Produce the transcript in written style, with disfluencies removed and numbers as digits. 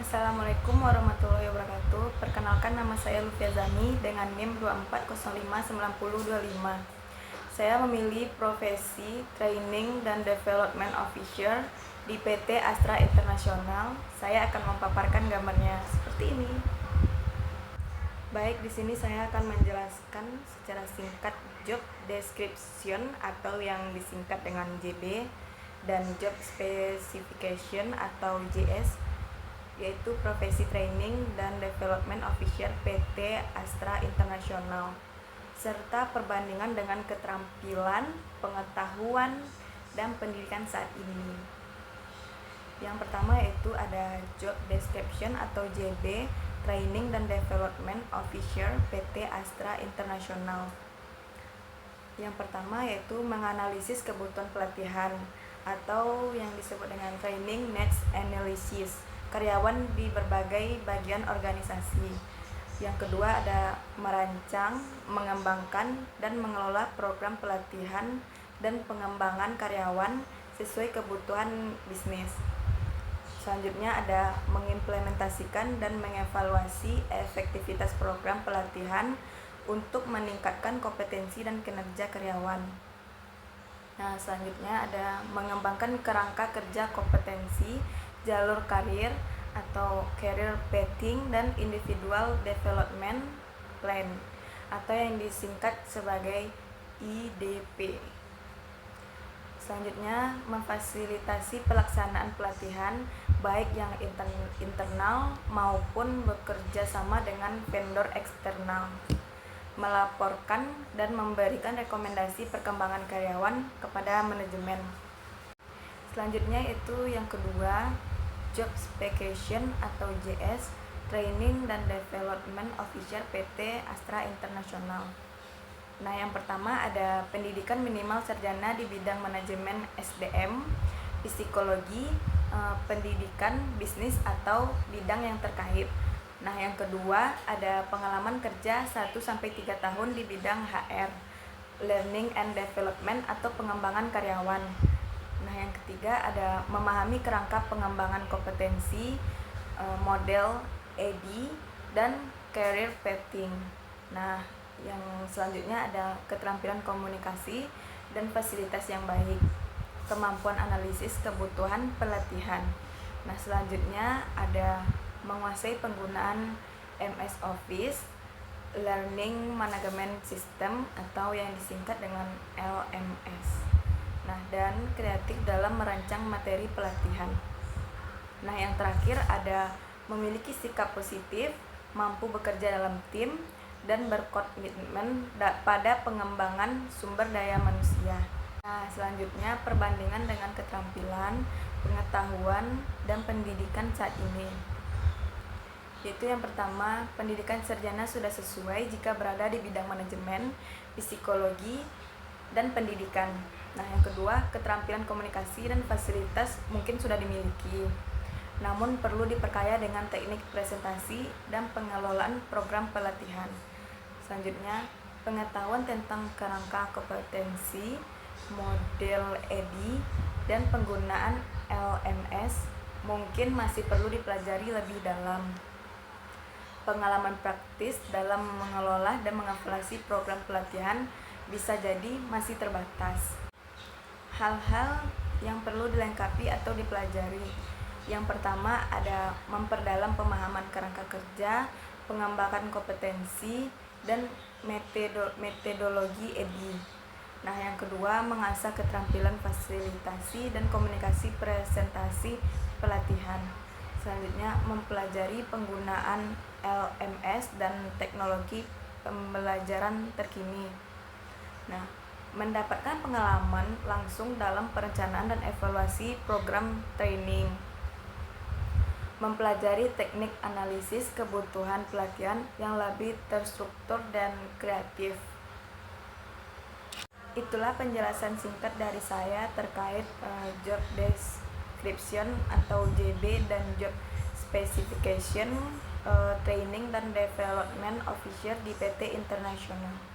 Assalamualaikum warahmatullahi wabarakatuh. Perkenalkan, nama saya Lufia Zani dengan NIM 24059025. Saya memilih profesi Training dan Development Officer di PT Astra International. Saya akan memaparkan gambarnya seperti ini. Baik, di sini saya akan menjelaskan secara singkat job description atau yang disingkat dengan JD dan job specification atau JS, yaitu profesi Training dan Development Officer PT Astra International, serta perbandingan dengan keterampilan, pengetahuan, dan pendidikan saat ini. Yang pertama yaitu ada job description atau JD, Training dan Development Officer PT Astra International. Yang pertama yaitu menganalisis kebutuhan pelatihan atau yang disebut dengan Training Needs Analysis karyawan di berbagai bagian organisasi. Yang kedua ada merancang, mengembangkan, dan mengelola program pelatihan dan pengembangan karyawan sesuai kebutuhan bisnis. Selanjutnya ada mengimplementasikan dan mengevaluasi efektivitas program pelatihan untuk meningkatkan kompetensi dan kinerja karyawan. Nah, selanjutnya ada mengembangkan kerangka kerja kompetensi, jalur karir atau career pathing, dan individual development plan atau yang disingkat sebagai IDP. Selanjutnya memfasilitasi pelaksanaan pelatihan baik yang internal maupun bekerja sama dengan vendor eksternal, melaporkan dan memberikan rekomendasi perkembangan karyawan kepada manajemen. Selanjutnya itu yang kedua, job specification atau JS, Training dan Development Officer PT Astra International. Nah, yang pertama ada pendidikan minimal sarjana di bidang manajemen SDM, psikologi, pendidikan bisnis atau bidang yang terkait. Nah, yang kedua ada pengalaman kerja 1-3 tahun di bidang HR, Learning and Development atau pengembangan karyawan. Nah, yang ketiga ada memahami kerangka pengembangan kompetensi, model ED, dan career pathing. Nah, yang selanjutnya ada keterampilan komunikasi dan fasilitas yang baik, kemampuan analisis kebutuhan pelatihan. Nah, selanjutnya ada menguasai penggunaan MS Office, Learning Management System atau yang disingkat dengan LMS. Nah, dan kreatif dalam merancang materi pelatihan. Nah, yang terakhir ada memiliki sikap positif, mampu bekerja dalam tim, dan berkomitmen pada pengembangan sumber daya manusia. Nah, selanjutnya perbandingan dengan keterampilan, pengetahuan, dan pendidikan saat ini. Yaitu yang pertama, pendidikan sarjana sudah sesuai jika berada di bidang manajemen, psikologi, dan pendidikan. Nah, yang kedua, keterampilan komunikasi dan fasilitas mungkin sudah dimiliki, namun perlu diperkaya dengan teknik presentasi dan pengelolaan program pelatihan. Selanjutnya, pengetahuan tentang kerangka kompetensi, model ED, dan penggunaan LMS mungkin masih perlu dipelajari lebih dalam. Pengalaman praktis dalam mengelola dan mengevaluasi program pelatihan bisa jadi masih terbatas. Hal-hal yang perlu dilengkapi atau dipelajari. Yang pertama ada memperdalam pemahaman kerangka kerja, pengembangan kompetensi, dan metodologi ED. Nah, yang kedua mengasah keterampilan fasilitasi dan komunikasi presentasi pelatihan. Selanjutnya mempelajari penggunaan LMS dan teknologi pembelajaran terkini. Nah, mendapatkan pengalaman langsung dalam perencanaan dan evaluasi program training. Mempelajari teknik analisis kebutuhan pelatihan yang lebih terstruktur dan kreatif. Itulah penjelasan singkat dari saya terkait job description atau JD dan job specification Training dan Development Officer di PT International.